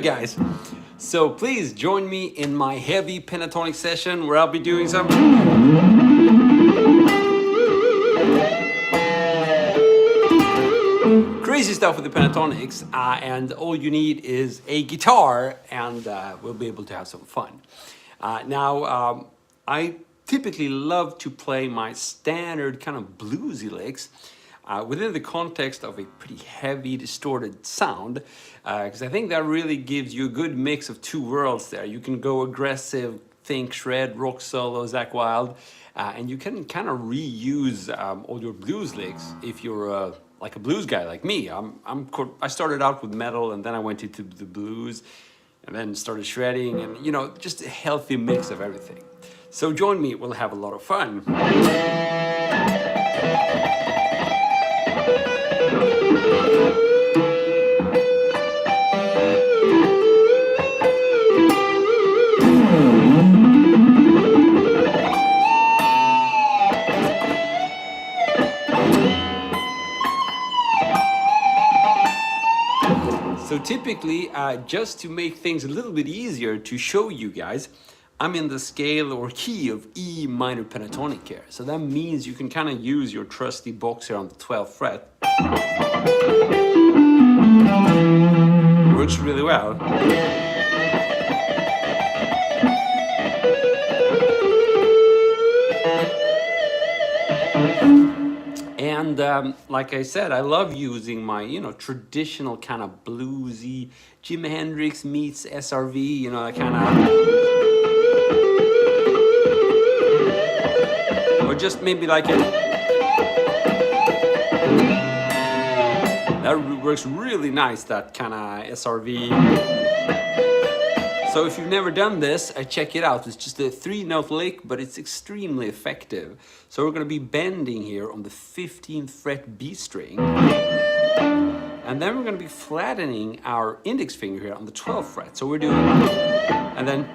guys. So please join me in my heavy pentatonic session where I'll be doing some crazy stuff with the pentatonics, and all you need is a guitar, and we'll be able to have some fun. I typically love to play my standard kind of bluesy licks within the context of a pretty heavy distorted sound, because I think that really gives you a good mix of two worlds there. You can go aggressive, think shred, rock solo, Zakk Wylde, and you can kind of reuse all your blues licks if you're like a blues guy like me. I started out with metal, and then I went into the blues, and then started shredding, and just a healthy mix of everything. So join me, we'll have a lot of fun. So typically, just to make things a little bit easier to show you guys, I'm in the scale or key of E minor pentatonic here. So that means you can kind of use your trusty box here on the 12th fret. Works really well. And like I said, I love using my, traditional kind of bluesy, Jimi Hendrix meets SRV, that kind of... Or just maybe like a... That works really nice, that kind of SRV. So if you've never done this, check it out. It's just a 3-note lick, but it's extremely effective. So we're going to be bending here on the 15th fret B string. And then we're going to be flattening our index finger here on the 12th fret. So we're doing... And then...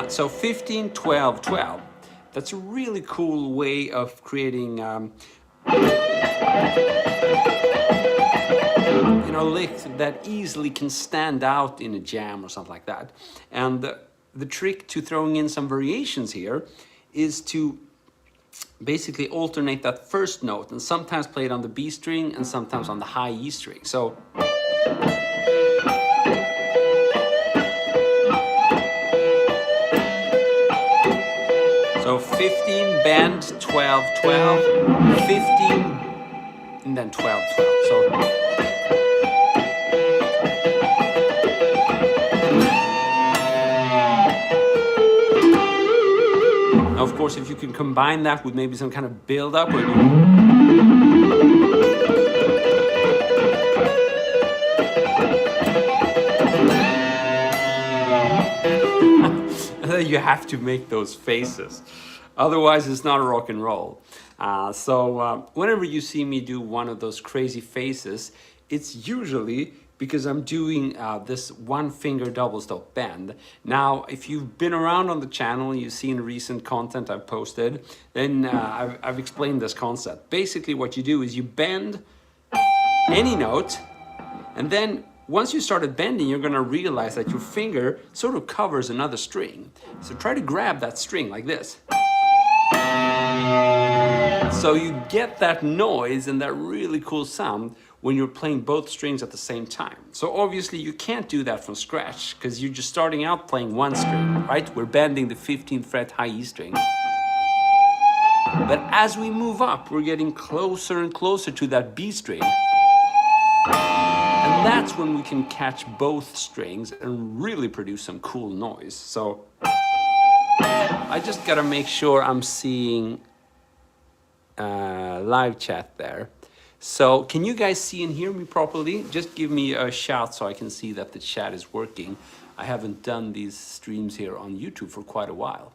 So 15, 12, 12. That's a really cool way of creating... licks that easily can stand out in a jam or something like that. And the trick to throwing in some variations here is to basically alternate that first note and sometimes play it on the B string and sometimes on the high E string. So 15 bend, 12, 12, 15 and then 12, 12. So of course, if you can combine that with maybe some kind of build-up, or you have to make those faces. Otherwise, it's not a rock and roll. So whenever you see me do one of those crazy faces, it's usually because I'm doing this 1-finger double stop bend. Now, if you've been around on the channel, you've seen recent content I've posted, then I've explained this concept. Basically, what you do is you bend any note, and then once you started bending, you're gonna realize that your finger sort of covers another string. So try to grab that string like this. So you get that noise and that really cool sound when you're playing both strings at the same time. So obviously you can't do that from scratch because you're just starting out playing one string, right? We're bending the 15th fret high E string. But as we move up, we're getting closer and closer to that B string. And that's when we can catch both strings and really produce some cool noise. So I just gotta make sure I'm seeing live chat there. So can you guys see and hear me properly? Just give me a shout so I can see that the chat is working. I haven't done these streams here on YouTube for quite a while.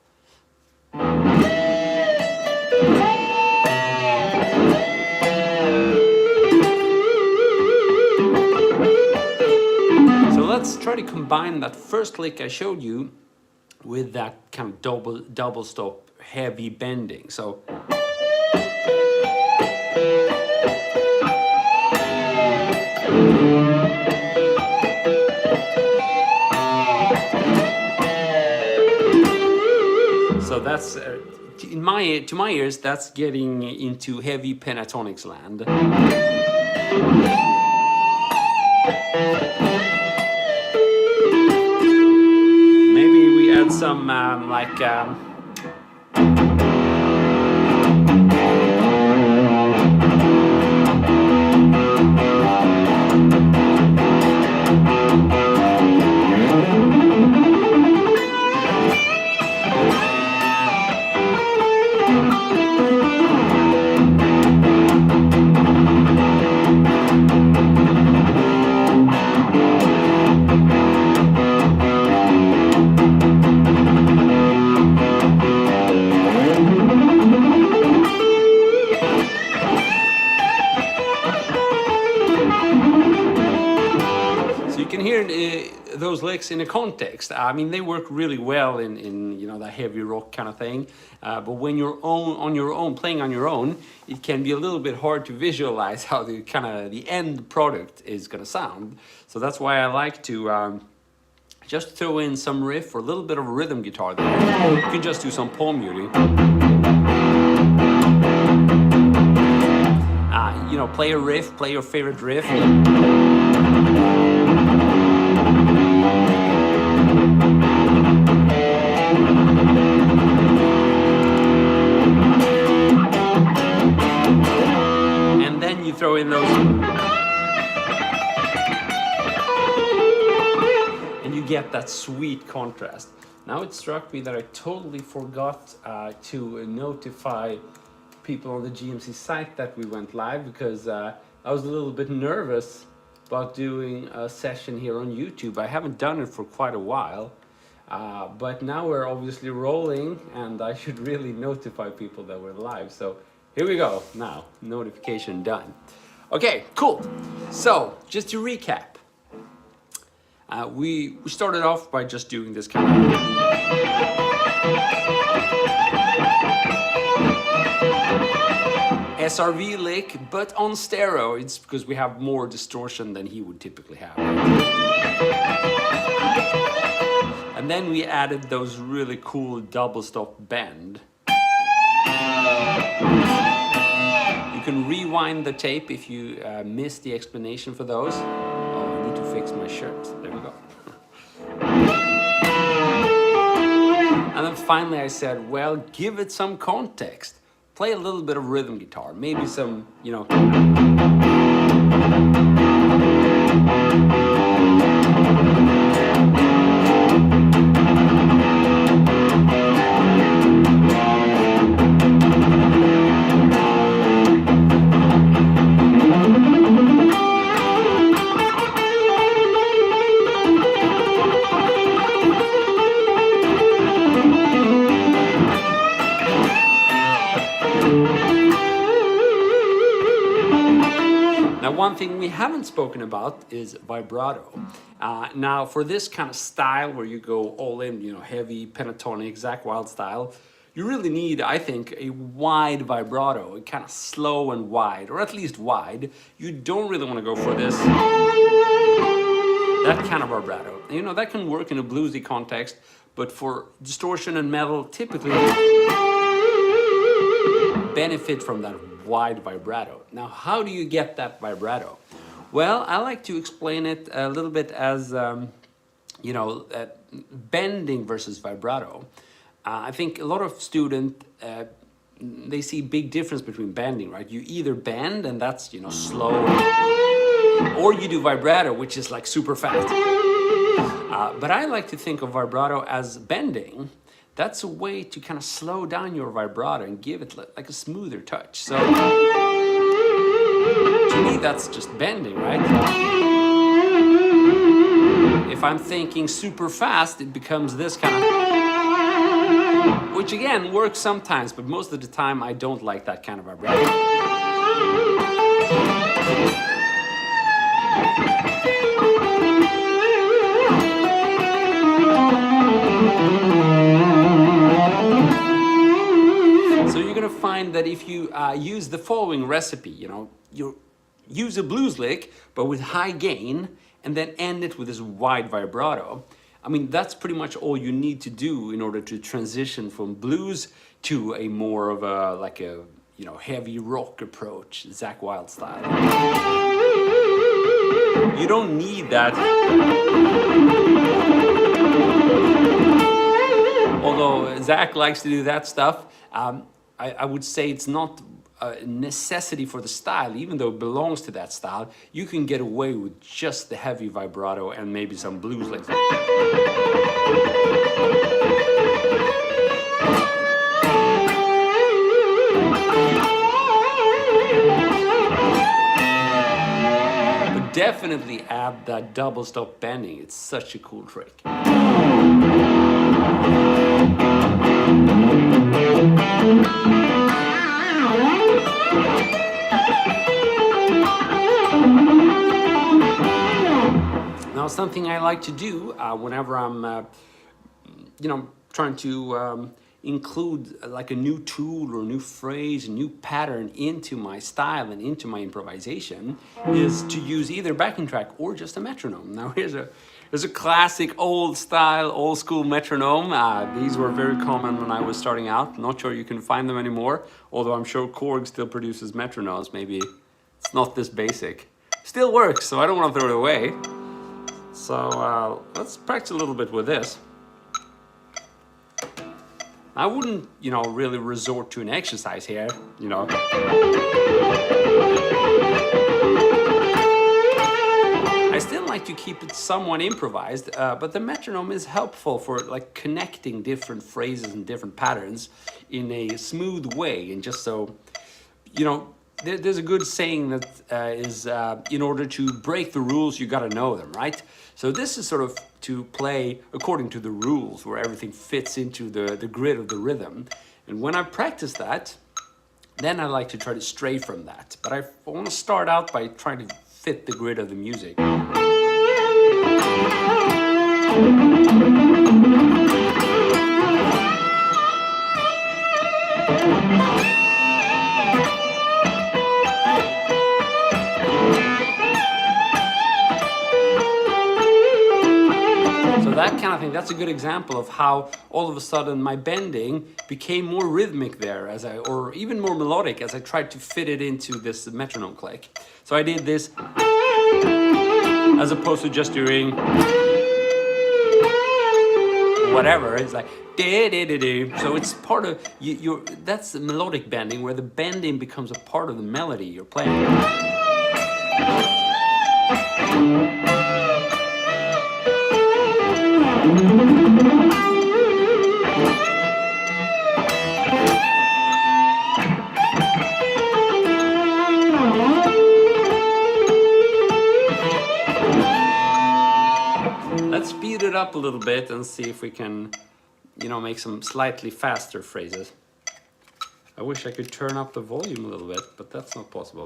So let's try to combine that first lick I showed you with that kind of double stop heavy bending. So So that's to my ears, that's getting into heavy pentatonics land. Maybe we add some those licks in a context. I mean, they work really well in you know, the heavy rock kind of thing. But when you're on your own, playing on your own, it can be a little bit hard to visualize how the end product is gonna sound. So that's why I like to just throw in some riff or a little bit of rhythm guitar there. You can just do some palm muting. You know, play a riff, play your favorite riff. And then you throw in those. And you get that sweet contrast. Now it struck me that I totally forgot to notify people on the GMC site that we went live, because I was a little bit nervous about doing a session here on YouTube. I haven't done it for quite a while, but now we're obviously rolling, and I should really notify people that we're live. So here we go. Now, notification done. Okay, cool. So just to recap, we started off by just doing this kind of SRV lick, but on steroids, because we have more distortion than he would typically have. And then we added those really cool double stop bend. You can rewind the tape if you missed the explanation for those. Oh, I need to fix my shirt. There we go. And then finally I said, well, give it some context. Play a little bit of rhythm guitar, maybe some, you know. One thing we haven't spoken about is vibrato. Now, for this kind of style where you go all in, you know, heavy pentatonic, Zakk Wylde style, you really need, I think, a wide vibrato, a kind of slow and wide, or at least wide. You don't really want to go for this, that kind of vibrato. You know, that can work in a bluesy context, but for distortion and metal, typically benefit from that wide vibrato. Now, how do you get that vibrato? Well, I like to explain it a little bit as, you know, bending versus vibrato. I think a lot of students, they see big difference between bending, right? You either bend, and that's, you know, slow, or you do vibrato, which is like super fast. But I like to think of vibrato as bending. That's a way to kind of slow down your vibrato and give it like a smoother touch. So to me, that's just bending, right? If I'm thinking super fast, it becomes this kind of, which again works sometimes, but most of the time I don't like that kind of vibrato. So you're gonna find that if you use the following recipe, you know, you use a blues lick, but with high gain, and then end it with this wide vibrato, I mean, that's pretty much all you need to do in order to transition from blues to a more of a, like a, you know, heavy rock approach, Zakk Wylde style. You don't need that. Although Zakk likes to do that stuff, I would say it's not a necessity for the style, even though it belongs to that style. You can get away with just the heavy vibrato and maybe some blues like that. But definitely add that double stop bending. It's such a cool trick. Now, something I like to do whenever I'm, you know, trying to include like a new tool or a new phrase, a new pattern into my style and into my improvisation is to use either backing track or just a metronome. Now, here's a classic old style, old school metronome. These were very common when I was starting out. Not sure you can find them anymore, although I'm sure Korg still produces metronomes. Maybe it's not this basic. Still works, so I don't want to throw it away. So let's practice a little bit with this. I wouldn't, you know, really resort to an exercise here, you know. I still like to keep it somewhat improvised, but the metronome is helpful for like connecting different phrases and different patterns in a smooth way, and just so, you know, there's a good saying that is in order to break the rules, you gotta know them, right? So this is sort of to play according to the rules, where everything fits into the grid of the rhythm. And when I practice that, then I like to try to stray from that. But I want to start out by trying to fit the grid of the music. That kind of thing, that's a good example of how all of a sudden my bending became more rhythmic there, or even more melodic as I tried to fit it into this metronome click. So I did this as opposed to just doing whatever. It's like da-da-da-da. So it's part of that's the melodic bending, where the bending becomes a part of the melody you're playing. Let's speed it up a little bit and see if we can, you know, make some slightly faster phrases. I wish I could turn up the volume a little bit, but that's not possible.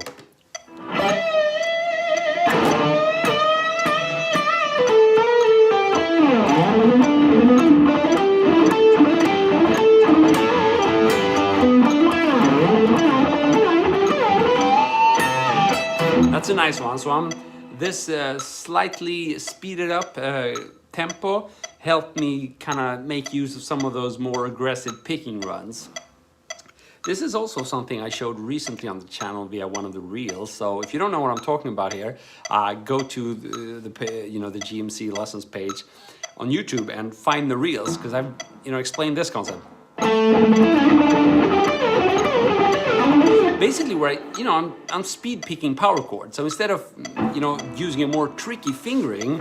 That's a nice one. So this slightly speeded up tempo helped me kind of make use of some of those more aggressive picking runs. This is also something I showed recently on the channel via one of the reels. So if you don't know what I'm talking about here, go to the GMC lessons page on YouTube and find the reels, because I've explained this concept. Basically, where I'm speed picking power chords. So instead of using a more tricky fingering,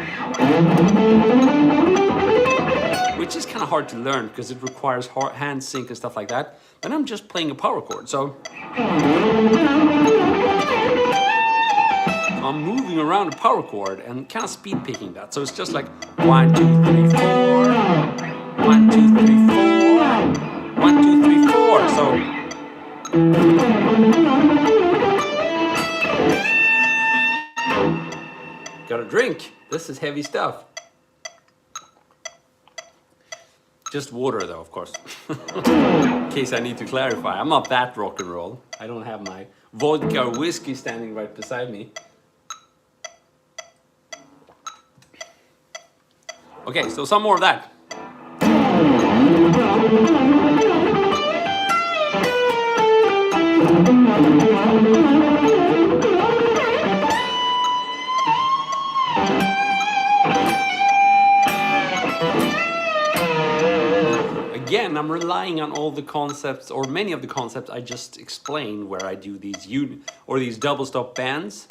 which is kind of hard to learn because it requires hand sync and stuff like that, then I'm just playing a power chord. So I'm moving around a power chord and kind of speed picking that. So it's just like 1, 2, 3, 4, 1, 2, 3, 4, 1, 2, 3, 4. So got a drink. This is heavy stuff. Just water though, of course. In case I need to clarify, I'm not that rock and roll. I don't have my vodka or whiskey standing right beside me. Okay, so some more of that. Again, I'm relying on all the concepts, or many of the concepts I just explained, where I do these double stop bends.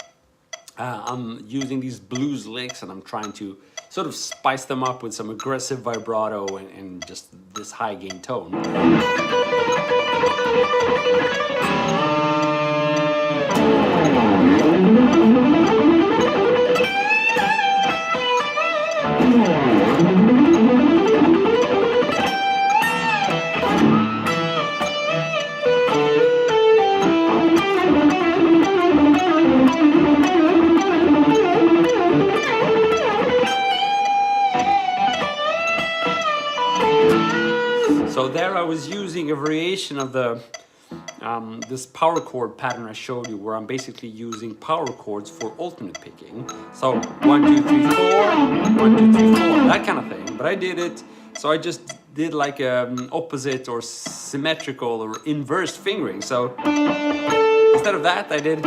I'm using these blues licks, and I'm trying to sort of spice them up with some aggressive vibrato and just this high gain tone. So there I was using a variation of the this power chord pattern I showed you, where I'm basically using power chords for alternate picking. So 1, 2, 3, 4, 1, 2, 3, 4, that kind of thing. But I did it, so I just did like opposite or symmetrical or inverse fingering. So instead of that, I did.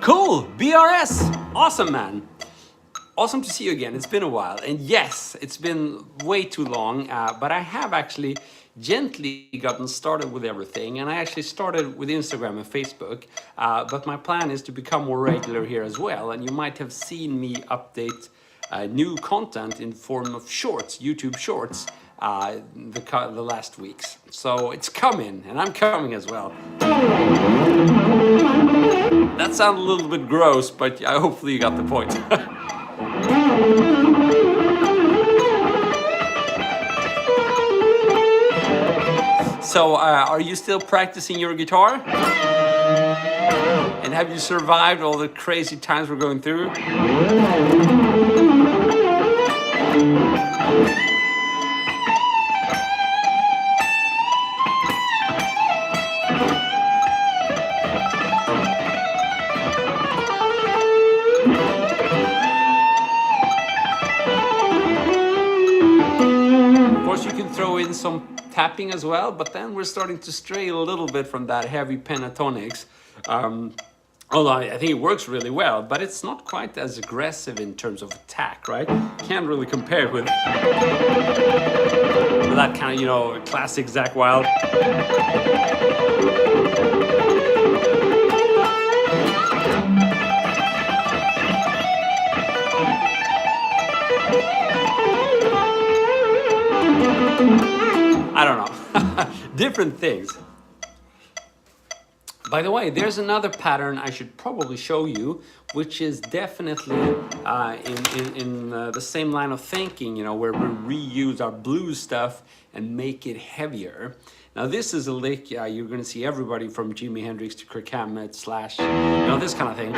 Cool, BRS, awesome, man. Awesome to see you again. It's been a while, and yes, it's been way too long, but I have actually gently gotten started with everything, and I actually started with Instagram and Facebook, but my plan is to become more regular here as well, and you might have seen me update new content in form of shorts, YouTube shorts, the last weeks. So it's coming, and I'm coming as well. That sounded a little bit gross, but hopefully you got the point. So, are you still practicing your guitar? And have you survived all the crazy times we're going through? You can throw in some tapping as well, but then we're starting to stray a little bit from that heavy pentatonics. Although I think it works really well, but it's not quite as aggressive in terms of attack, right? Can't really compare it with that kind of, you know, classic Zakk Wylde. I don't know. Different things. By the way, there's another pattern I should probably show you, which is definitely in the same line of thinking, you know, where we reuse our blues stuff and make it heavier. Now this is a lick you're going to see everybody from Jimi Hendrix to Kirk Hammett / you know, this kind of thing.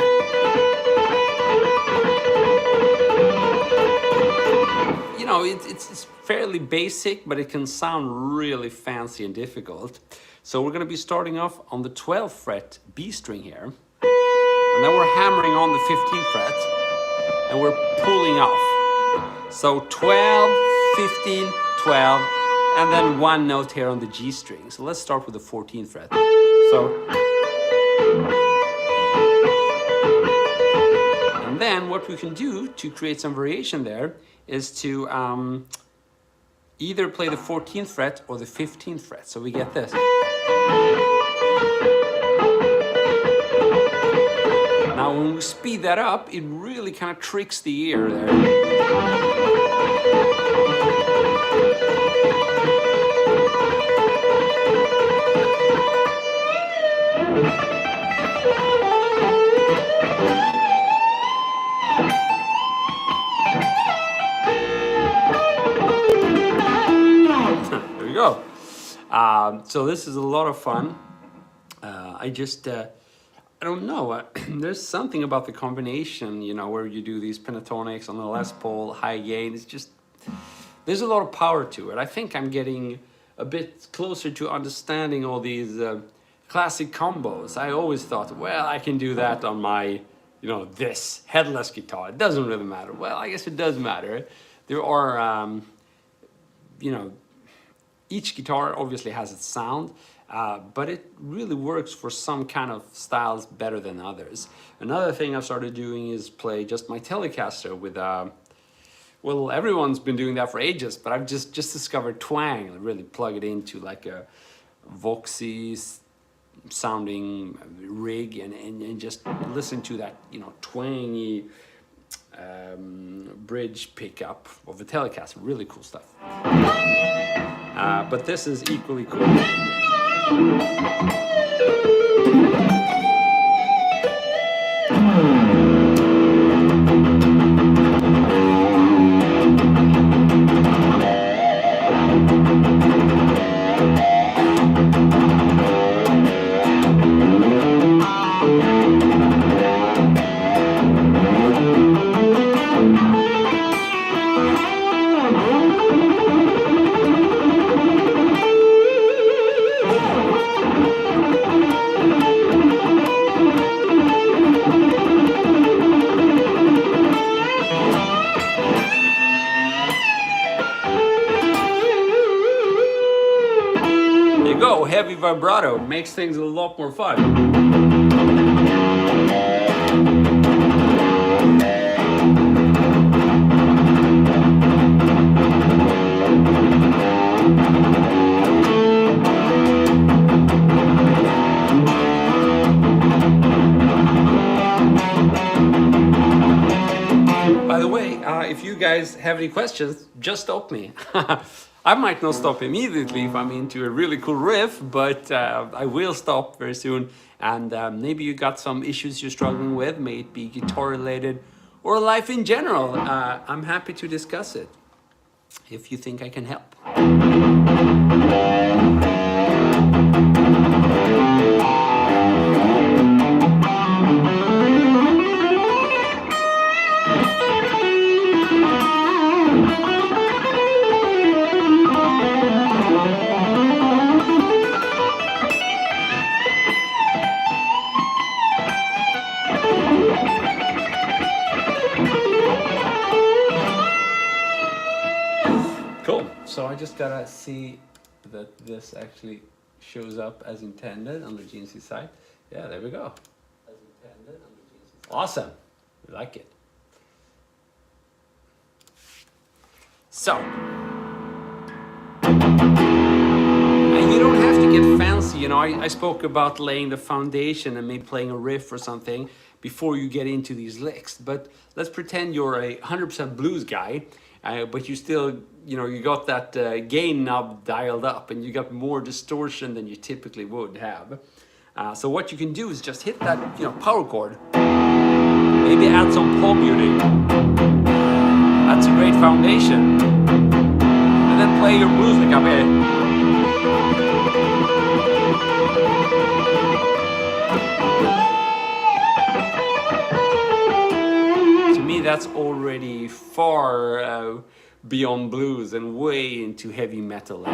You know, it's fairly basic, but it can sound really fancy and difficult. So we're going to be starting off on the 12th fret B string here. And then we're hammering on the 15th fret. And we're pulling off. So 12, 15, 12, and then one note here on the G string. So let's start with the 14th fret. So. And then what we can do to create some variation there is to either play the 14th fret or the 15th fret. So we get this. Now when we speed that up, it really kind of tricks the ear there. There we go. So this is a lot of fun. I don't know. There's something about the combination, you know, where you do these pentatonics on the Les Paul, high gain. It's just, there's a lot of power to it. I think I'm getting a bit closer to understanding all these classic combos. I always thought, well, I can do that on my, you know, this headless guitar. It doesn't really matter. Well, I guess it does matter. There are, you know, each guitar obviously has its sound. But it really works for some kind of styles better than others. Another thing I've started doing is play just my Telecaster with, well, everyone's been doing that for ages, but I've just discovered twang. I really plug it into like a Voxy sounding rig and just listen to that, you know, twangy bridge pickup of the Telecaster. Really cool stuff. But this is equally cool. Go, heavy vibrato makes things a lot more fun. By the way, if you guys have any questions, just stop me. I might not stop immediately if I'm into a really cool riff, but I will stop very soon. And maybe you got some issues you're struggling with, may it be guitar related or life in general. I'm happy to discuss it if you think I can help. So I just gotta see that this actually shows up as intended on the GNC side. Yeah, there we go. As intended on the GNC side. Awesome. We like it. So, and you don't have to get fancy, you know, I spoke about laying the foundation and maybe playing a riff or something before you get into these licks. But let's pretend you're a 100% blues guy. But you still, you know, you got that gain knob dialed up and you got more distortion than you typically would have. So what you can do is just hit that, you know, power chord. Maybe add some palm muting. That's a great foundation. And then play your blues lick up here. To me, that's already far beyond blues and way into heavy metal.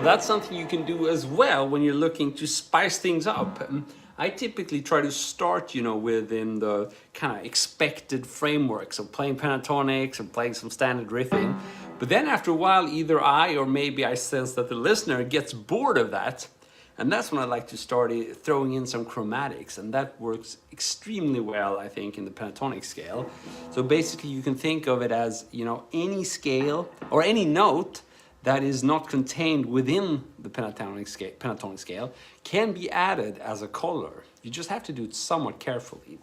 That's something you can do as well when you're looking to spice things up. I typically try to start, you know, within the kind of expected frameworks of playing pentatonics and playing some standard riffing. But then after a while, either I or maybe I sense that the listener gets bored of that. And that's when I like to start throwing in some chromatics, and that works extremely well, I think, in the pentatonic scale. So basically you can think of it as, you know, any scale or any note that is not contained within the pentatonic scale can be added as a color. You just have to do it somewhat carefully.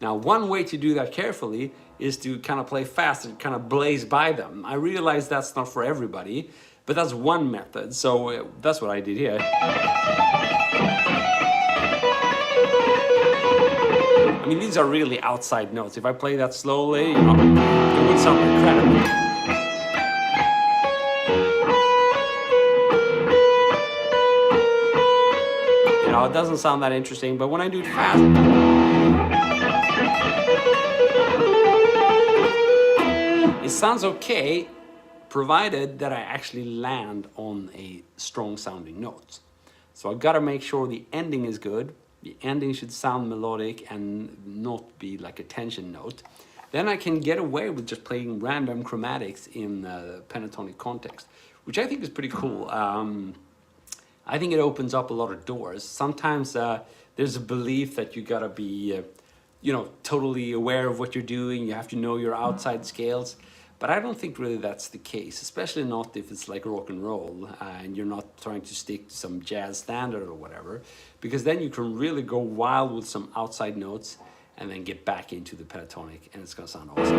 Now, one way to do that carefully is to kind of play fast and kind of blaze by them. I realize that's not for everybody, but that's one method. So that's what I did here. I mean, these are really outside notes. If I play that slowly, you know, it would sound incredible. You know, it doesn't sound that interesting, but when I do it fast, it sounds okay, provided that I actually land on a strong sounding note. So I've got to make sure the ending is good. The ending should sound melodic and not be like a tension note. Then I can get away with just playing random chromatics in the pentatonic context, which I think is pretty cool. I think it opens up a lot of doors. Sometimes there's a belief that you gotta be, you know, totally aware of what you're doing. You have to know your outside scales. But I don't think really that's the case, especially not if it's like rock and roll and you're not trying to stick to some jazz standard or whatever, because then you can really go wild with some outside notes and then get back into the pentatonic, and it's gonna sound awesome.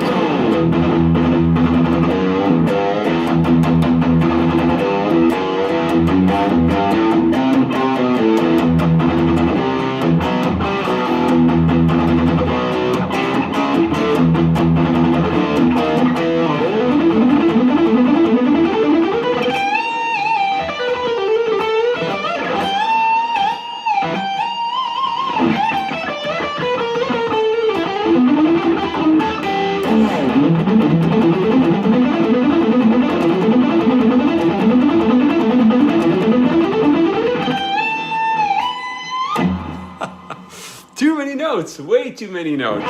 Too many notes, way too many notes.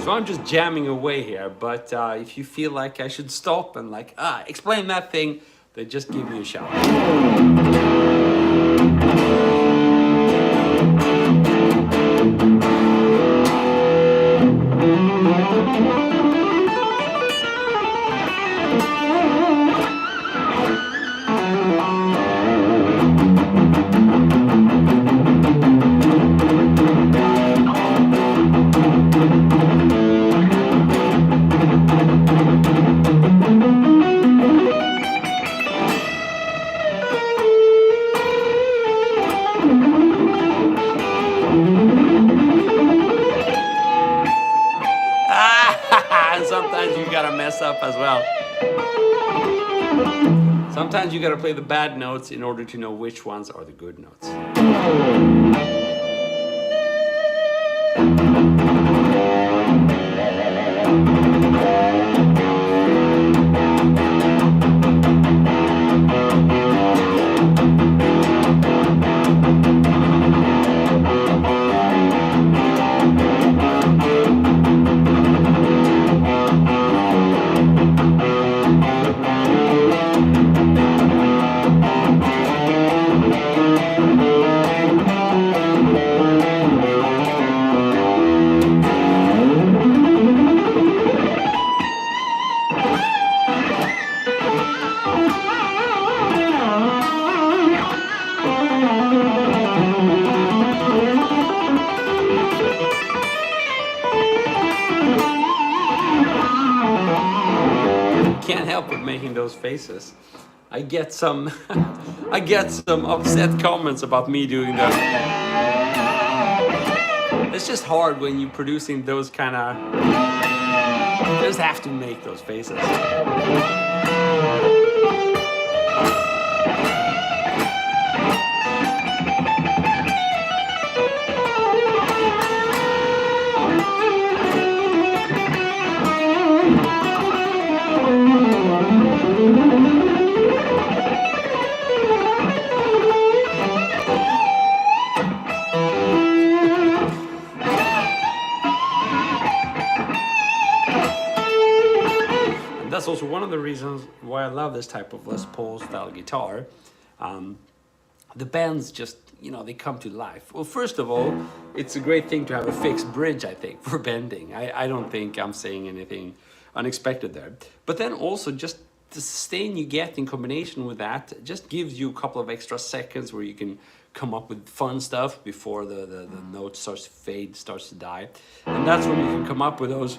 I'm just jamming away here, but if you feel like I should stop and like, explain that thing, then just give me a shout. Sometimes you gotta mess up as well. Sometimes you gotta play the bad notes in order to know which ones are the good notes. help with making those faces. I get some I get some upset comments about me doing that. It's just hard when you're producing those kind of, you just have to make those faces. That's also one of the reasons why I love this type of Les Paul style guitar. The bends just, you know, they come to life. Well, first of all, it's a great thing to have a fixed bridge, I think, for bending. I don't think I'm saying anything unexpected there. But then also just the sustain you get in combination with that just gives you a couple of extra seconds where you can come up with fun stuff before the note starts to fade, starts to die. And that's when you can come up with those.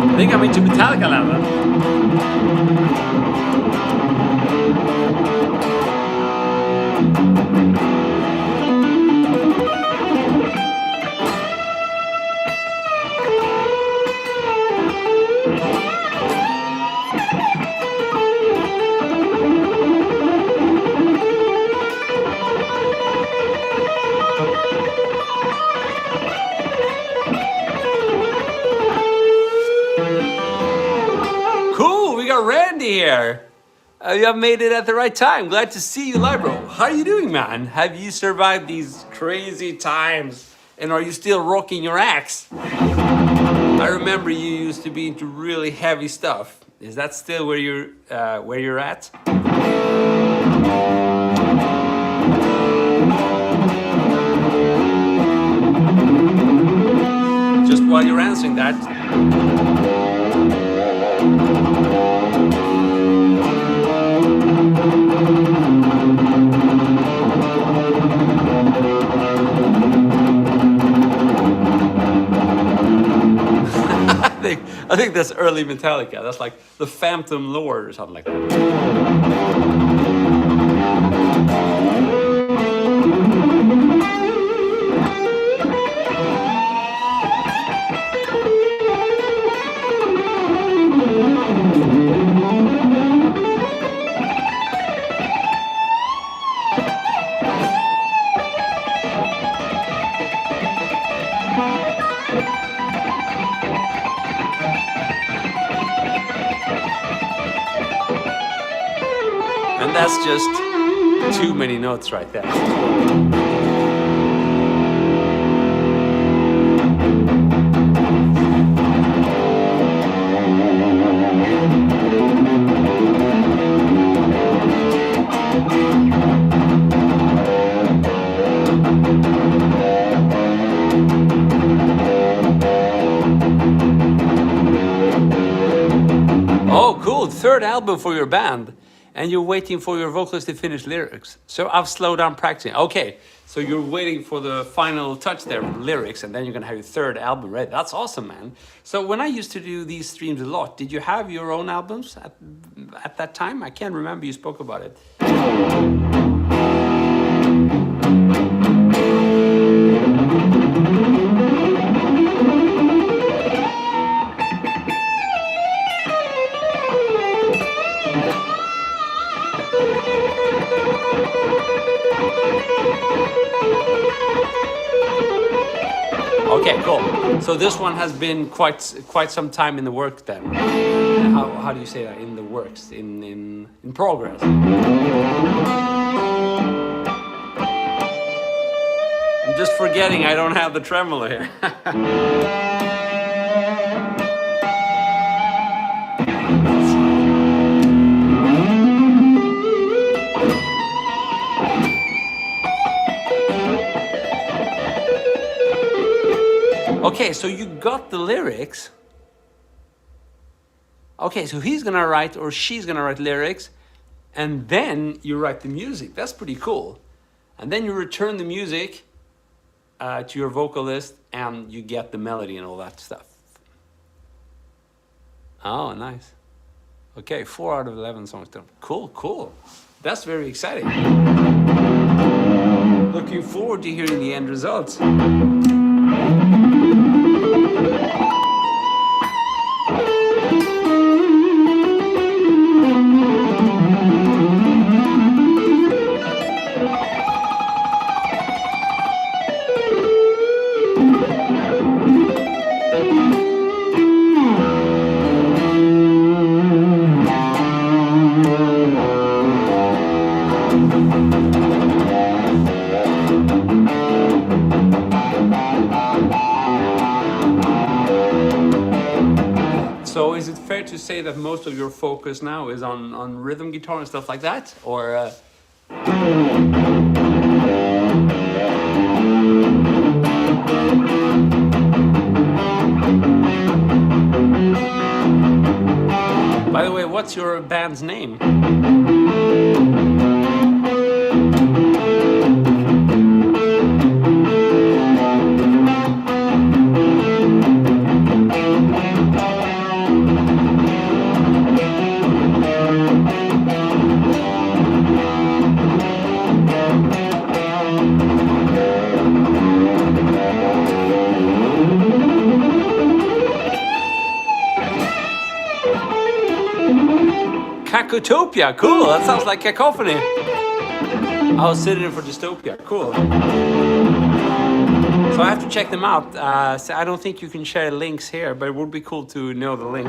I think I'm into Metallica now. Randy here. You have made it at the right time. Glad to see you live, bro. How are you doing, man? Have you survived these crazy times? And are you still rocking your axe? I remember you used to be into really heavy stuff. Is that still where you're at? Just while you're answering that. I think that's early Metallica. That's like the Phantom Lord or something like that. And that's just too many notes right there. Oh, cool. Third album for your band. And you're waiting for your vocalist to finish lyrics. So I've slowed down practicing. Okay, so you're waiting for the final touch there with lyrics, and then you're gonna have your third album ready. That's awesome, man. So when I used to do these streams a lot, did you have your own albums at that time? I can't remember you spoke about it. Okay, cool. So this one has been quite some time in the work then. How do you say that? In the works, in progress. I'm just forgetting I don't have the tremolo here. Okay, so you got the lyrics. Okay, so he's gonna write or she's gonna write lyrics, and then you write the music. That's pretty cool. And then you return the music to your vocalist, and you get the melody and all that stuff. Oh, nice. Okay, 4 out of 11 songs done. Cool, cool. That's very exciting. Looking forward to hearing the end results. So is it fair to say that most of your focus now is on rhythm guitar and stuff like that? Or by the way, what's your band's name? Cacotopia, cool, that sounds like cacophony. I was sitting in for dystopia, cool. So I have to check them out. So I don't think you can share links here, but it would be cool to know the link.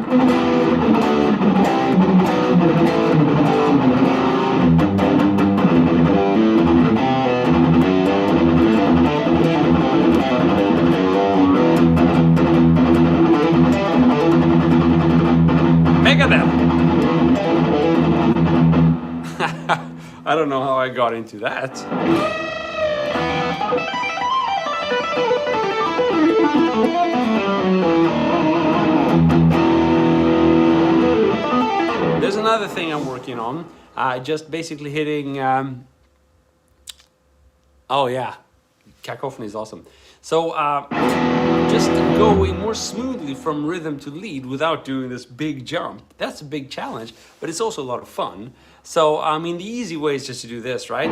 Megadeth! I don't know how I got into that. There's another thing I'm working on. Just basically hitting... oh yeah, cacophony is awesome. So just going more smoothly from rhythm to lead without doing this big jump. That's a big challenge, but it's also a lot of fun. So, I mean, the easy way is just to do this, right?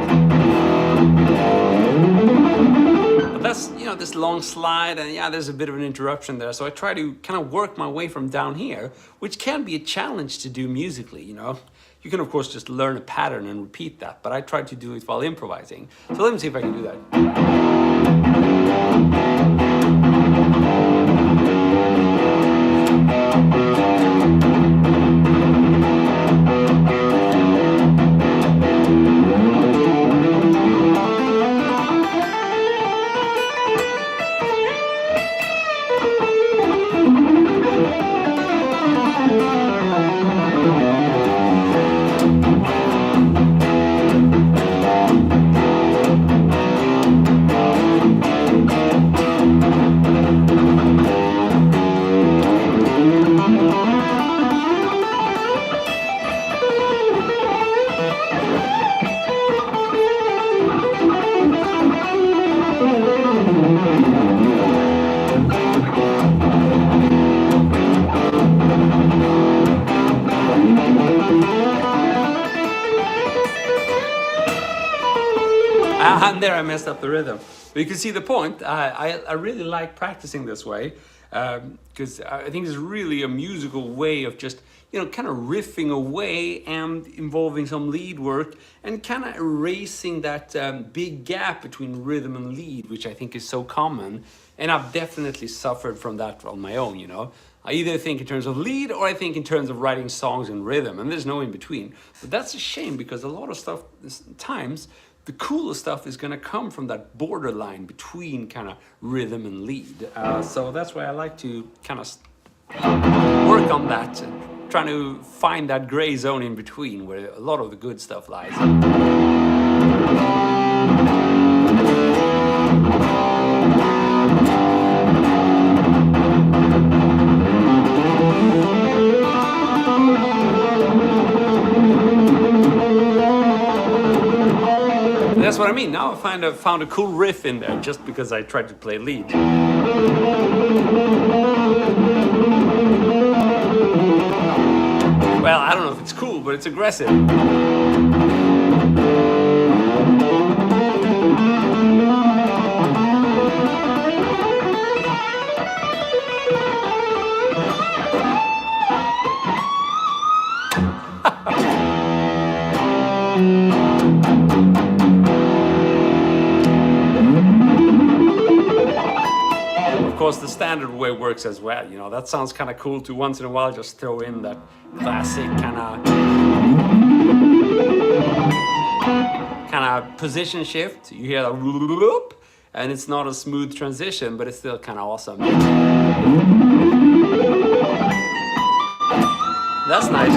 But that's, you know, this long slide, and yeah, there's a bit of an interruption there. So I try to kind of work my way from down here, which can be a challenge to do musically, you know? You can, of course, just learn a pattern and repeat that, but I try to do it while improvising. So let me see if I can do that. And there I messed up the rhythm. But you can see the point. I really like practicing this way because I think it's really a musical way of just, you know, kind of riffing away and involving some lead work and kind of erasing that big gap between rhythm and lead, which I think is so common. And I've definitely suffered from that on my own, you know. I either think in terms of lead or I think in terms of writing songs in rhythm, and there's no in between. But that's a shame because a lot of stuff, times, the coolest stuff is going to come from that borderline between kind of rhythm and lead. So that's why I like to kind of work on that, trying to find that gray zone in between where a lot of the good stuff lies. what I mean. Now I found a cool riff in there just because I tried to play lead. Well, I don't know if it's cool, but it's aggressive. Of course, the standard way works as well. You know, that sounds kind of cool to once in a while just throw in that classic kind of position shift. You hear that whoop, and it's not a smooth transition, but it's still kind of awesome. That's nice.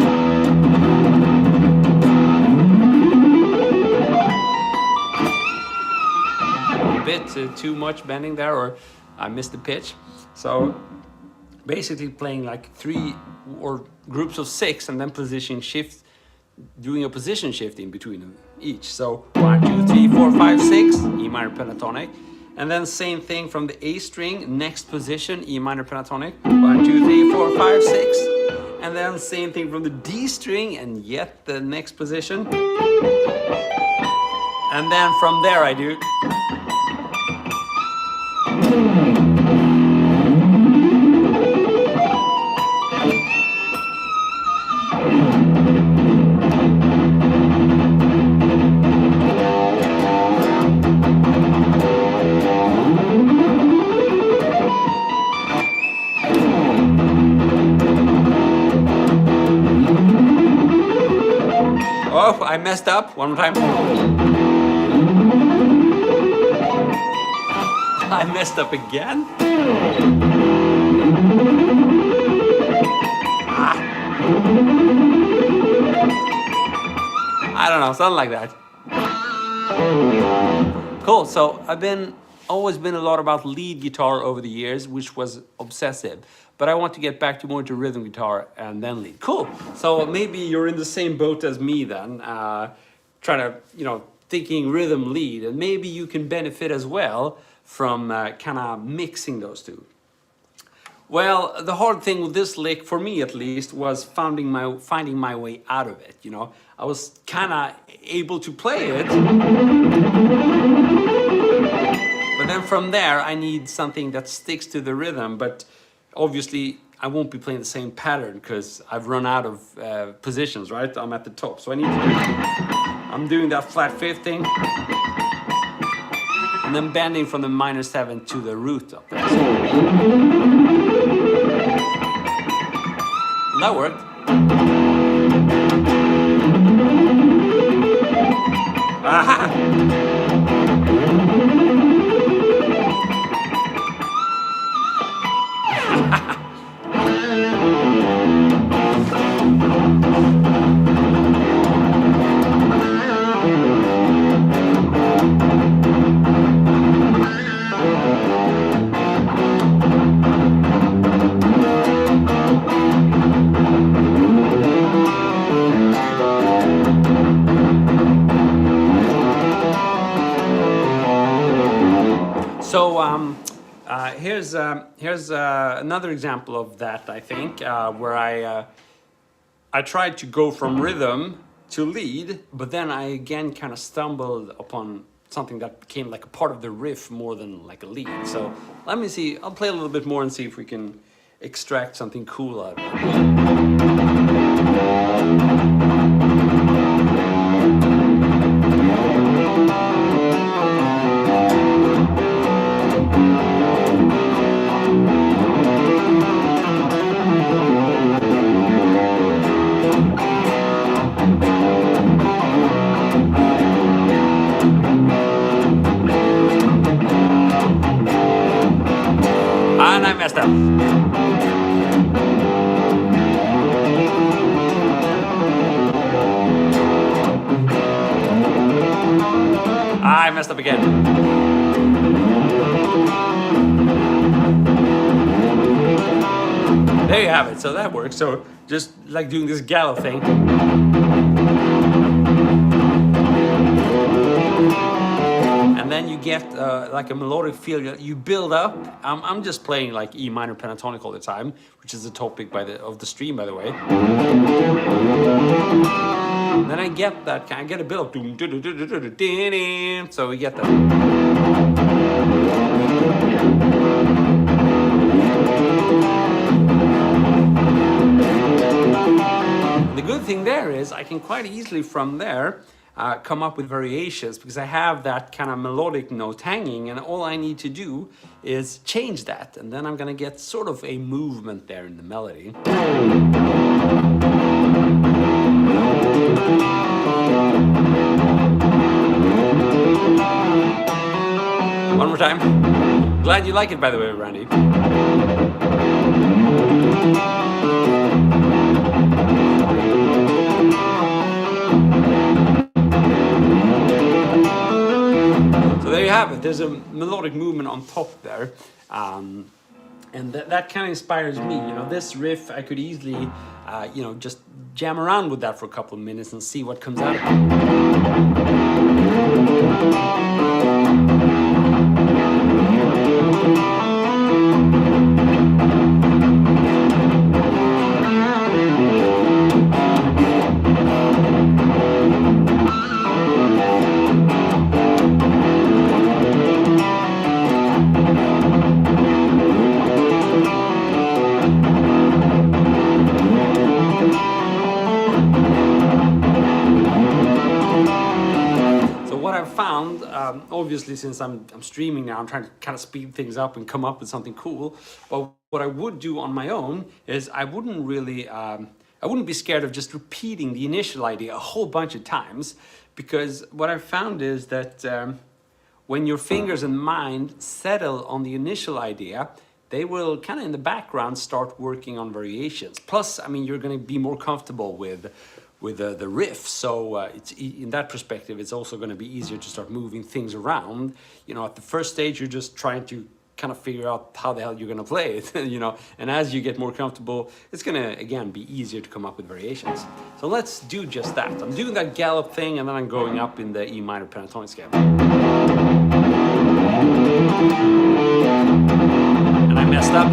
A bit too much bending there, or I missed the pitch. So basically playing like 3 or groups of 6 and then position shift, doing a position shift in between them each. So 1, 2, 3, 4, 5, 6, E minor pentatonic. And then same thing from the A string, next position, E minor pentatonic. 1, 2, 3, 4, 5, 6. And then same thing from the D string and yet the next position. And then from there I do. Oh, I messed up one more time. I messed up again. I don't know, something like that. Cool, so I've always been a lot about lead guitar over the years, which was obsessive. But I want to get back to more to rhythm guitar and then lead. Cool, so maybe you're in the same boat as me then, trying to, thinking rhythm lead, and maybe you can benefit as well from kind of mixing those two. Well, the hard thing with this lick, for me at least, was finding my way out of it, I was kind of able to play it, but then from there I need something that sticks to the rhythm, but obviously I won't be playing the same pattern because I've run out of positions, right? I'm at the top, so I need to I'm doing that flat 5th thing, and then bending from the minor 7 to the root up there. So that worked. Aha! So here's another example of that, I think, where I tried to go from rhythm to lead, but then I again kind of stumbled upon something that became like a part of the riff more than like a lead. So let me see, I'll play a little bit more and see if we can extract something cool out of it. And I messed up. I messed up again. There you have it. So that works. So just like doing this gallow thing. get like a melodic feel, you build up. I'm just playing like E minor pentatonic all the time, which is the topic of the stream, by the way. And then I get that, I get a build up. So we get that. The good thing there is I can quite easily from there come up with variations, because I have that kind of melodic note hanging, and all I need to do is change that, and then I'm gonna get sort of a movement there in the melody. One more time. Glad you like it, by the way, Randy. So there you have it. There's a melodic movement on top there, and that kind of inspires me. You know, this riff I could easily, you know, just jam around with that for a couple of minutes and see what comes out of it. Obviously, since I'm streaming now, I'm trying to kind of speed things up and come up with something cool. But what I would do on my own is I wouldn't really, I wouldn't be scared of just repeating the initial idea a whole bunch of times, because what I've found is that when your fingers and mind settle on the initial idea, they will kind of in the background start working on variations. Plus, I mean, you're going to be more comfortable with the riff, so it's in that perspective it's also going to be easier to start moving things around. You know, at the first stage you're just trying to kind of figure out how the hell you're going to play it. You know, and as you get more comfortable, it's going to again be easier to come up with variations. So let's do just that. I'm doing that gallop thing, and then I'm going up in the E minor pentatonic scale, and I messed up.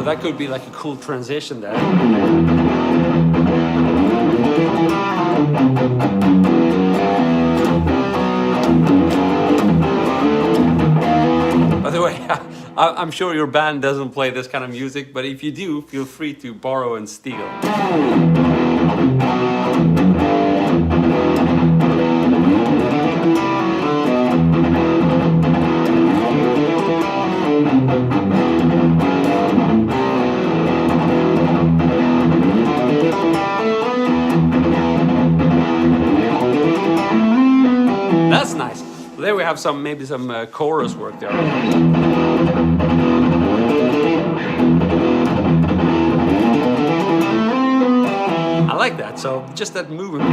That could be like a cool transition there. By the way, I'm sure your band doesn't play this kind of music, but if you do, feel free to borrow and steal. That's nice. So there we have maybe some chorus work there. I like that. So just that movement.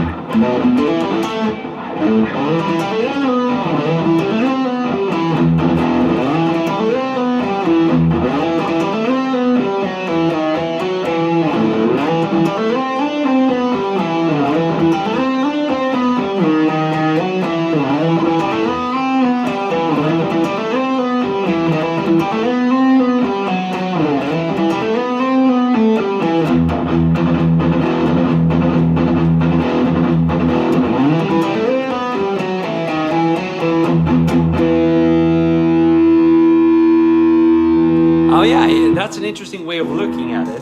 Oh yeah, that's an interesting way of looking at it.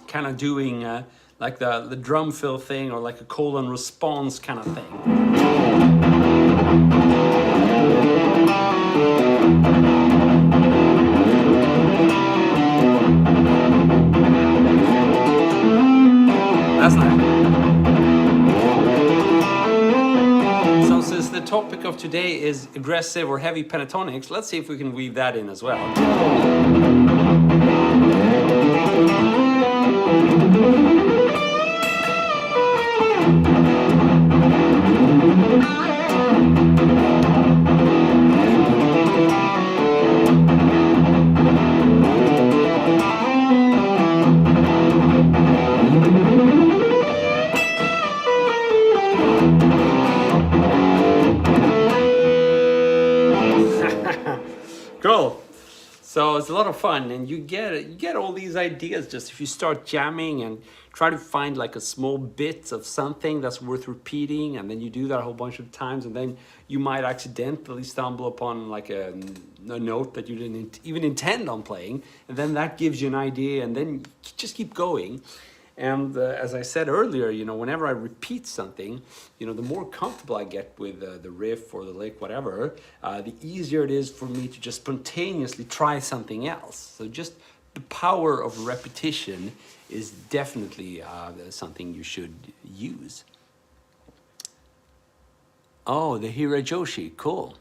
Kind of doing like the drum fill thing, or like a call and response kind of thing. That's nice. So since the topic of today is aggressive or heavy pentatonics, let's see if we can weave that in as well. Cool. So it's a lot of fun, and you get all these ideas just if you start jamming and try to find like a small bit of something that's worth repeating, and then you do that a whole bunch of times, and then you might accidentally stumble upon like a note that you didn't even intend on playing, and then that gives you an idea, and then you just keep going. And as I said earlier, you know, whenever I repeat something, you know, the more comfortable I get with the riff or the lick, whatever, the easier it is for me to just spontaneously try something else. So just the power of repetition is definitely something you should use. Oh, the Hirajoshi, cool.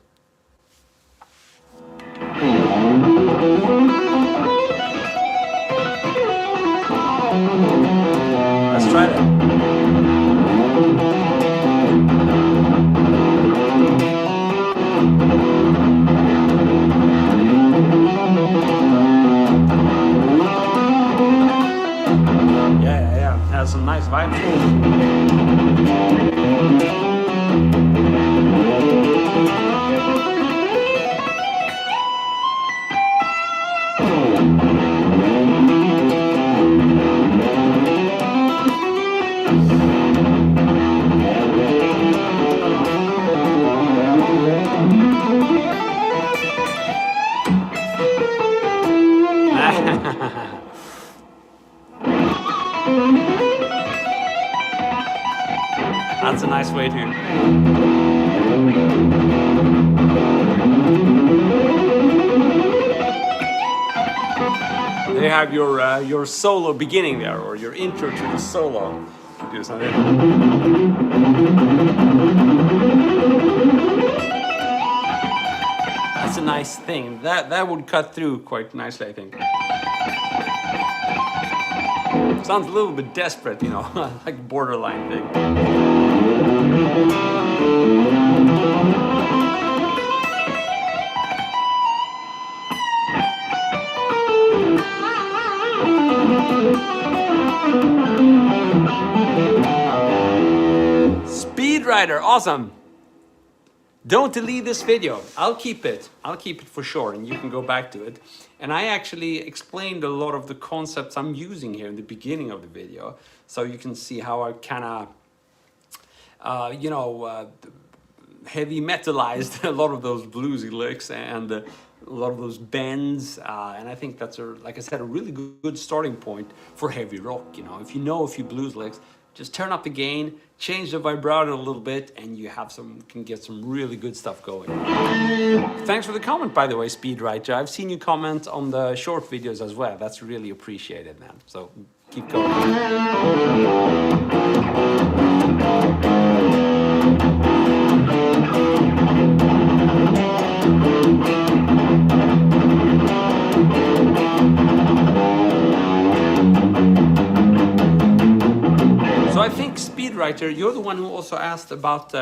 Let's try that. Yeah. Has some nice vibes. That's a nice way to. They have your solo beginning there, or your intro to the solo. You can do something. That's a nice thing. That would cut through quite nicely, I think. Sounds a little bit desperate, you know, like a borderline thing. Speedwriter, awesome. Don't delete this video. I'll keep it for sure, and you can go back to it. And I actually explained a lot of the concepts I'm using here in the beginning of the video, so you can see how I kind of, heavy metalized a lot of those bluesy licks and a lot of those bends. And I think that's, like I said, a really good starting point for heavy rock. You know, if you know a few blues licks, just turn up the gain, change the vibrato a little bit, and you have can get some really good stuff going. Thanks for the comment, by the way, Speedwriter. I've seen you comment on the short videos as well. That's really appreciated, man. So keep going. So I think, Speedwriter, you're the one who also asked about,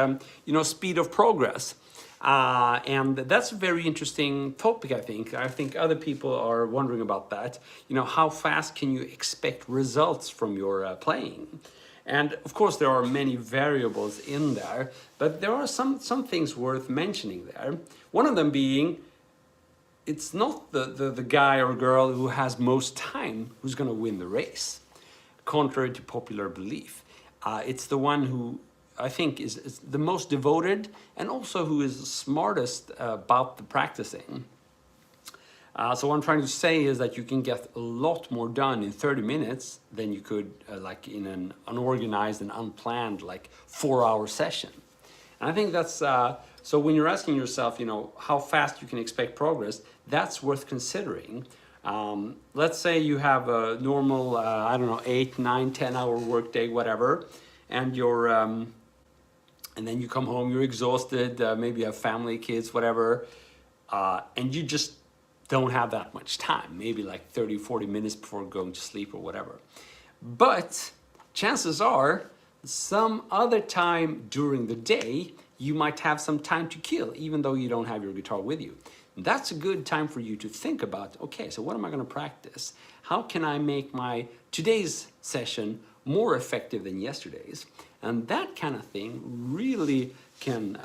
speed of progress. And that's a very interesting topic, I think. I think other people are wondering about that. You know, how fast can you expect results from your playing? And of course, there are many variables in there, but there are some things worth mentioning there. One of them being, it's not the guy or girl who has most time who's going to win the race, contrary to popular belief. It's the one who I think is the most devoted and also who is the smartest about the practicing. So what I'm trying to say is that you can get a lot more done in 30 minutes than you could like in an unorganized and unplanned like 4-hour session. And I think that's, so when you're asking yourself, you know, how fast you can expect progress, that's worth considering. Let's say you have a normal, 8, 9, 10-hour workday, whatever, and you're, and then you come home, you're exhausted, maybe you have family, kids, whatever, and you just don't have that much time, maybe like 30, 40 minutes before going to sleep or whatever. But chances are, some other time during the day, you might have some time to kill, even though you don't have your guitar with you. That's a good time for you to think about, okay, so what am I going to practice? How can I make my today's session more effective than yesterday's. And that kind of thing really can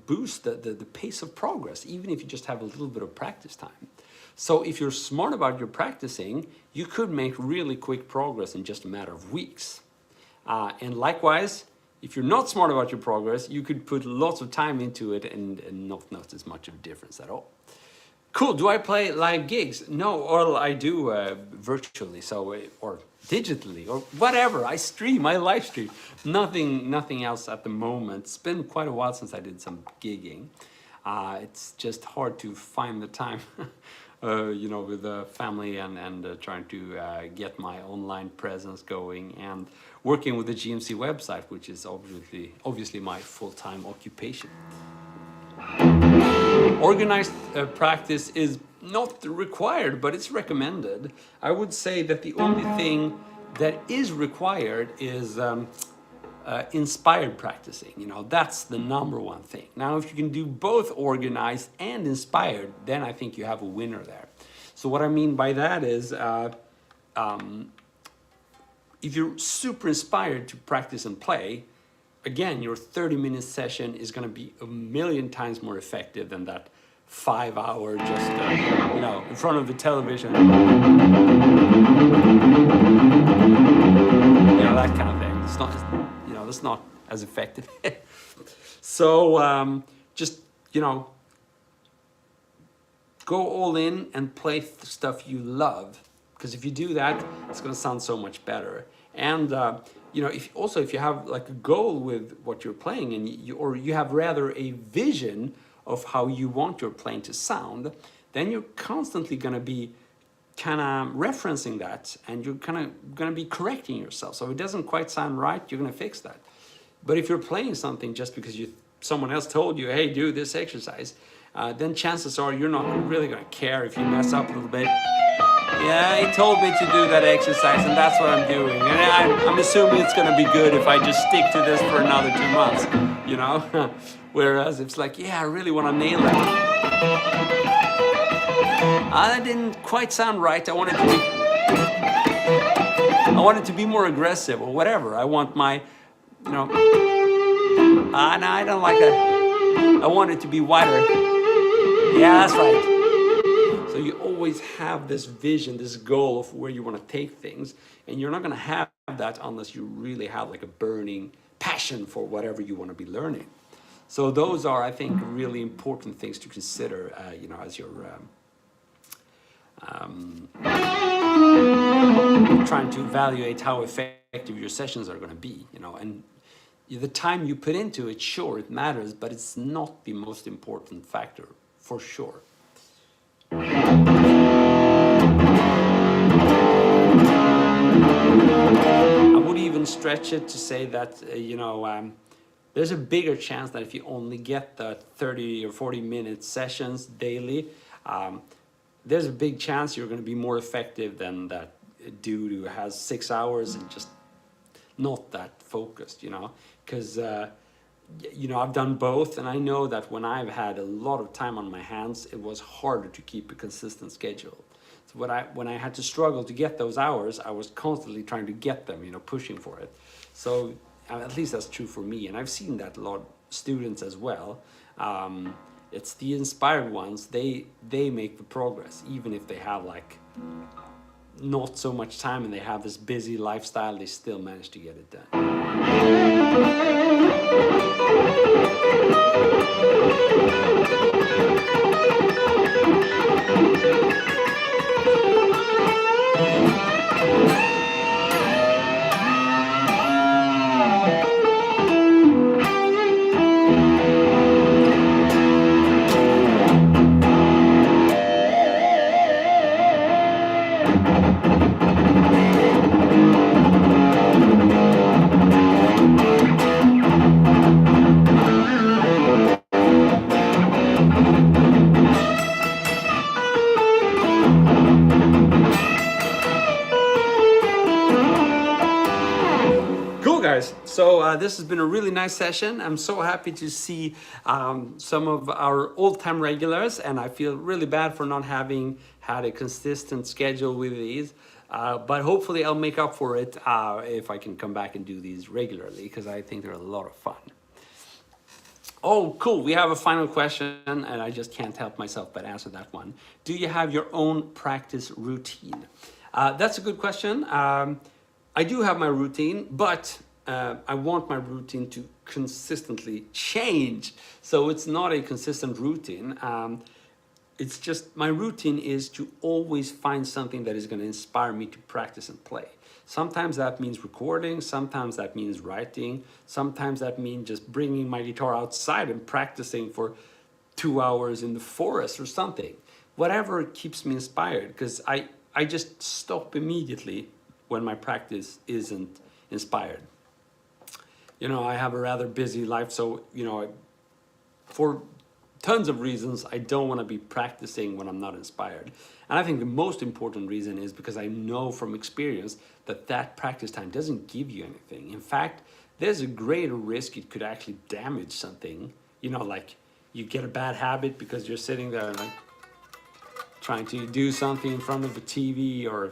boost the pace of progress, even if you just have a little bit of practice time. So if you're smart about your practicing, you could make really quick progress in just a matter of weeks. And likewise, if you're not smart about your progress, you could put lots of time into it and not notice much of a difference at all. Cool. Do I play live gigs? No, or I do virtually, or digitally, or whatever. I stream, I live stream. Nothing else at the moment. It's been quite a while since I did some gigging. It's just hard to find the time, with the family and trying to get my online presence going and working with the GMC website, which is obviously my full-time occupation. Organized practice is not required, but it's recommended. I would say that the only thing that is required is inspired practicing. That's the number one thing. Now, if you can do both organized and inspired, then I think you have a winner there. So what I mean by that is, if you're super inspired to practice and play, again, your 30-minute session is going to be a million times more effective than that 5-hour just, in front of the television. That kind of thing. It's not, that's not as effective. So, just, go all in and play stuff you love. Because if you do that, it's going to sound so much better. And, if you have like a goal with what you're playing and you have rather a vision of how you want your playing to sound, then you're constantly going to be kind of referencing that, and you're kind of going to be correcting yourself. So if it doesn't quite sound right, you're going to fix that. But if you're playing something just because someone else told you, hey, do this exercise, then chances are you're not really going to care if you mess up a little bit. Yeah, he told me to do that exercise, and that's what I'm doing. And I'm assuming it's going to be good if I just stick to this for another 2 months, Whereas it's like, yeah, I really want to nail that. That didn't quite sound right. I want it to be more aggressive or whatever. I want my, no, I don't like that. I want it to be wider. Yeah, that's right. So you always have this vision, this goal of where you want to take things, and you're not going to have that unless you really have like a burning passion for whatever you want to be learning. So those are, I think, really important things to consider, as you're trying to evaluate how effective your sessions are going to be, and the time you put into it, sure, it matters, but it's not the most important factor, for sure. I would even stretch it to say that, there's a bigger chance that if you only get the 30 or 40-minute sessions daily, there's a big chance you're going to be more effective than that dude who has 6 hours and just not that focused, because, I've done both, and I know that when I've had a lot of time on my hands, it was harder to keep a consistent schedule. So when I had to struggle to get those hours, I was constantly trying to get them, pushing for it. So at least that's true for me, and I've seen that a lot of students as well. It's the inspired ones, they make the progress, even if they have like not so much time and they have this busy lifestyle, they still manage to get it done. So this has been a really nice session. I'm so happy to see some of our old-time regulars, and I feel really bad for not having had a consistent schedule with these. But hopefully I'll make up for it if I can come back and do these regularly, because I think they're a lot of fun. Oh, cool. We have a final question, and I just can't help myself but answer that one. Do you have your own practice routine? That's a good question. I do have my routine, but I want my routine to consistently change. So it's not a consistent routine. It's just my routine is to always find something that is going to inspire me to practice and play. Sometimes that means recording, sometimes that means writing, sometimes that means just bringing my guitar outside and practicing for 2 hours in the forest or something. Whatever keeps me inspired, because I just stop immediately when my practice isn't inspired. You know, I have a rather busy life, so, you know, for tons of reasons, I don't want to be practicing when I'm not inspired. And I think the most important reason is because I know from experience that that practice time doesn't give you anything. In fact, there's a greater risk it could actually damage something. You know, like you get a bad habit because you're sitting there and like trying to do something in front of the TV, or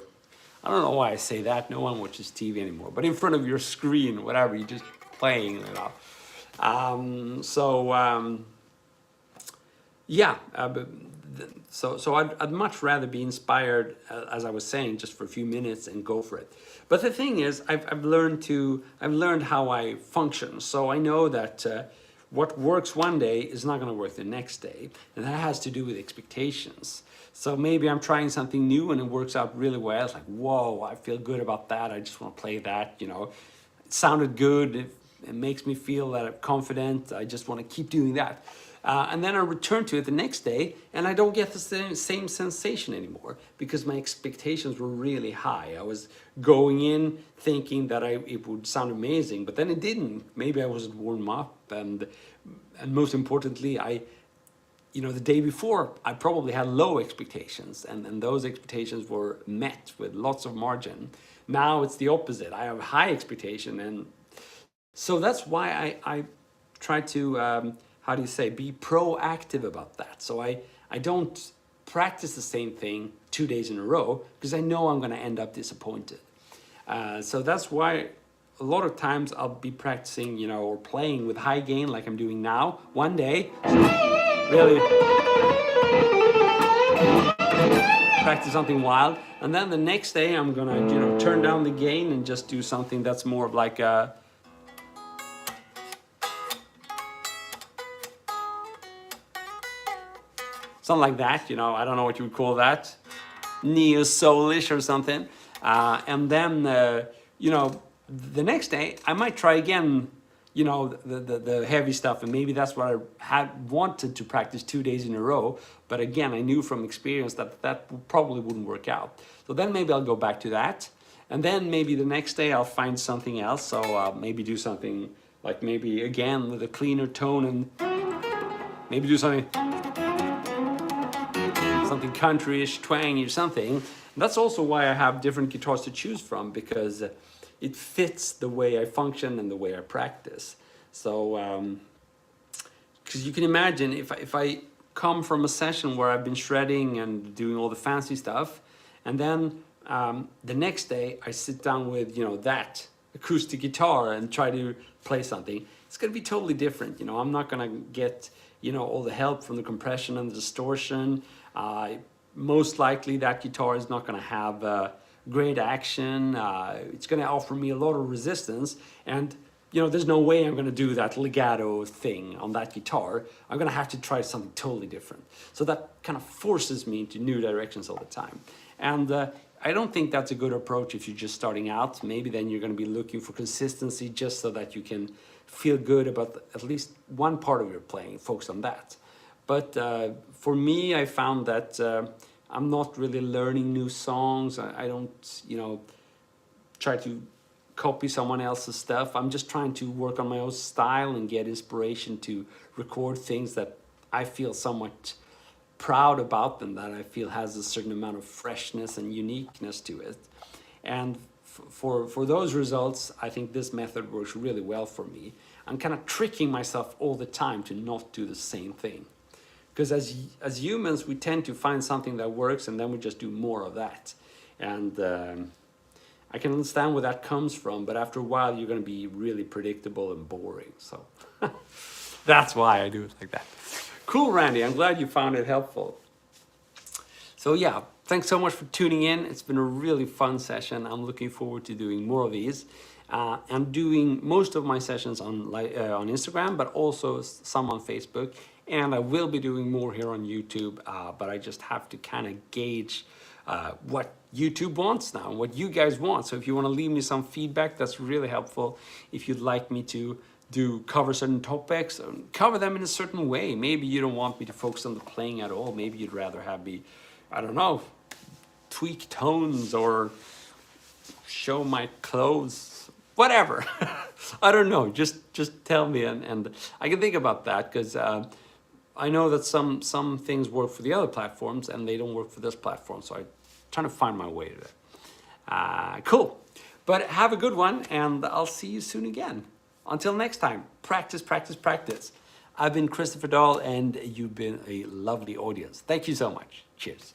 I don't know why I say that, no one watches TV anymore, but in front of your screen, whatever, you're just playing, you know. Yeah, so I'd much rather be inspired, as I was saying, just for a few minutes and go for it. But the thing is, I've learned how I function. So I know that what works one day is not going to work the next day, and that has to do with expectations. So maybe I'm trying something new and it works out really well. It's like, whoa, I feel good about that. I just want to play that. You know, it sounded good. It makes me feel that I'm confident. I just want to keep doing that. And then I return to it the next day and I don't get the same sensation anymore because my expectations were really high. I was going in thinking that it would sound amazing, but then it didn't. Maybe I wasn't warmed up, and most importantly, you know, the day before I probably had low expectations, and those expectations were met with lots of margin. Now it's the opposite. I have high expectation, and so that's why I try to how do you say, be proactive about that. So I don't practice the same thing 2 days in a row because I know I'm going to end up disappointed. So that's why a lot of times I'll be practicing, you know, or playing with high gain like I'm doing now. One day, really practice something wild, and then the next day I'm gonna, you know, turn down the gain and just do something that's more of like a something like that, you know, I don't know what you would call that, neo-soulish or something. And then, you know, the next day I might try again, you know, the heavy stuff, and maybe that's what I had wanted to practice 2 days in a row. But again, I knew from experience that probably wouldn't work out. So then maybe I'll go back to that. And then maybe the next day I'll find something else. So maybe do something like maybe again with a cleaner tone, and maybe do something countryish, twangy or something. That's also why I have different guitars to choose from, because it fits the way I function and the way I practice. So, because you can imagine if I come from a session where I've been shredding and doing all the fancy stuff, and then the next day I sit down with, you know, that acoustic guitar and try to play something, it's going to be totally different. You know, I'm not going to get, you know, all the help from the compression and the distortion. Most likely that guitar is not going to have great action. It's going to offer me a lot of resistance, and you know, there's no way I'm going to do that legato thing on that guitar. I'm going to have to try something totally different. So that kind of forces me into new directions all the time. And I don't think that's a good approach if you're just starting out. Maybe then you're going to be looking for consistency just so that you can feel good about at least one part of your playing, focus on that. But for me, I found that I'm not really learning new songs. I don't, you know, try to copy someone else's stuff. I'm just trying to work on my own style and get inspiration to record things that I feel somewhat proud about and that I feel has a certain amount of freshness and uniqueness to it. And for those results, I think this method works really well for me. I'm kind of tricking myself all the time to not do the same thing. Because as humans, we tend to find something that works and then we just do more of that. And I can understand where that comes from, but after a while you're going to be really predictable and boring. So that's why I do it like that. Cool, Randy. I'm glad you found it helpful. So yeah, thanks so much for tuning in. It's been a really fun session. I'm looking forward to doing more of these. I'm doing most of my sessions on Instagram, but also some on Facebook. And I will be doing more here on YouTube, but I just have to kind of gauge what YouTube wants now, what you guys want. So if you want to leave me some feedback, that's really helpful. If you'd like me to cover certain topics, cover them in a certain way. Maybe you don't want me to focus on the playing at all. Maybe you'd rather have me, I don't know, tweak tones or show my clothes, whatever. I don't know, just tell me, and I can think about that, because I know that some things work for the other platforms and they don't work for this platform, so I'm trying to find my way to it. Cool, but have a good one, and I'll see you soon again. Until next time, practice, practice, practice. I've been Christopher Dahl, and you've been a lovely audience. Thank you so much. Cheers.